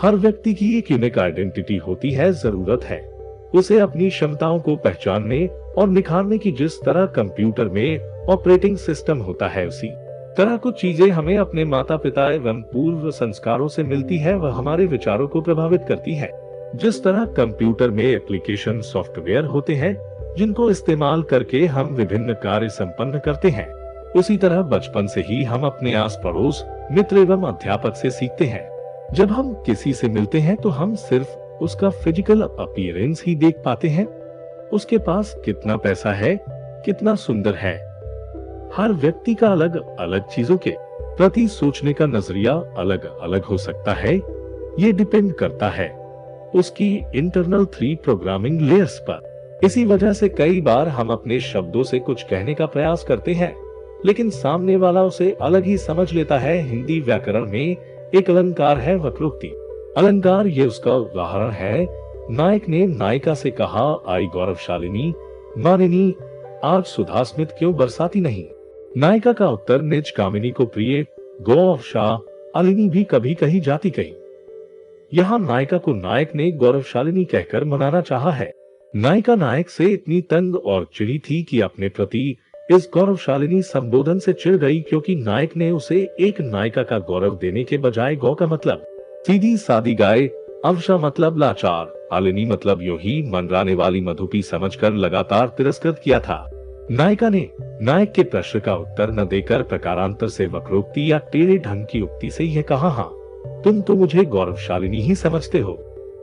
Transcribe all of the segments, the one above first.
हर व्यक्ति की एक यूनिक आइडेंटिटी होती है। जरूरत है उसे अपनी क्षमताओं को पहचानने और निखारने की। जिस तरह कंप्यूटर में ऑपरेटिंग सिस्टम होता है, उसी तरह कुछ चीजें हमें अपने माता पिता एवं पूर्व संस्कारों से मिलती है, वह हमारे विचारों को प्रभावित करती है। जिस तरह कंप्यूटर में एप्लीकेशन सॉफ्टवेयर होते हैं जिनको इस्तेमाल करके हम विभिन्न कार्य संपन्न करते हैं, उसी तरह बचपन से ही हम अपने आस पड़ोस, मित्र एवं अध्यापक से सीखते हैं। जब हम किसी से मिलते हैं तो हम सिर्फ उसका फिजिकल अपीयरेंस ही देख पाते हैं। उसके पास कितना पैसा है, कितना सुंदर है। हर व्यक्ति का अलग अलग चीजों के प्रति सोचने का नजरिया अलग अलग हो सकता है। ये डिपेंड करता है उसकी इंटरनल 3 प्रोग्रामिंग लेयर्स पर। इसी वजह से कई बार हम अपने शब्दों से कुछ कहने का प्रयास करते हैं, लेकिन सामने वाला उसे अलग ही समझ लेता है। हिंदी व्याकरण में एक अलंकार है वक्रोक्ति अलंकार। ये उसका उदाहरण है। नायक ने नायिका से कहा, आई गौरवशालिनी मानिनी आज सुधा स्मित क्यों बरसाती नहीं। नायिका का उत्तर, निज कामिनी को प्रिय गौरवशालिनी भी कभी कही जाती कही। यहाँ नायिका को नायक ने गौरवशालिनी कहकर मनाना चाहा है। नायिका नायक से इतनी तंग और चिढ़ी थी कि अपने प्रति इस गौरवशालिनी संबोधन से चिढ़ गई, क्योंकि नायक ने उसे एक नायिका का गौरव देने के बजाय गौ का मतलब सीधी सादी गाय, अवशा मतलब लाचार, शालिनी मतलब यूं ही मनराने वाली मधुपी समझकर लगातार तिरस्कृत किया था। नायिका ने नायक के प्रश्न का उत्तर न देकर प्रकारांतर से वक्रोक्ति या टेढ़े ढंग की उक्ति से यह कहा, हाँ तुम तो मुझे गौरवशालिनी ही समझते हो,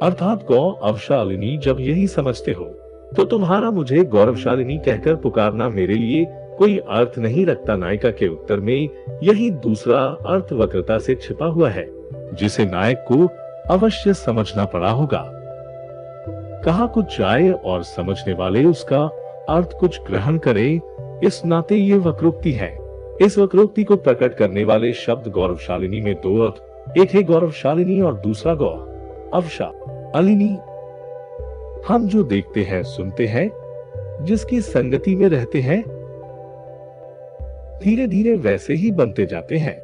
अर्थात गौ अवशालिनी जब यही समझते हो तो तुम्हारा मुझे गौरवशालिनी कहकर पुकारना मेरे लिए कोई अर्थ नहीं रखता। नायिका के उत्तर में यही दूसरा अर्थ वक्रता से छिपा हुआ है, जिसे नायक को अवश्य समझना पड़ा होगा। कहा कुछ जाए और समझने वाले उसका अर्थ कुछ ग्रहण करे, इस नाते ये वक्रोक्ति है। इस वक्रोक्ति को प्रकट करने वाले शब्द गौरवशालिनी में 2 अर्थ, एक है गौरवशालिनी और दूसरा गौ अवशालिनी। हम जो देखते हैं, सुनते हैं, जिसकी संगति में रहते हैं, धीरे धीरे वैसे ही बनते जाते हैं।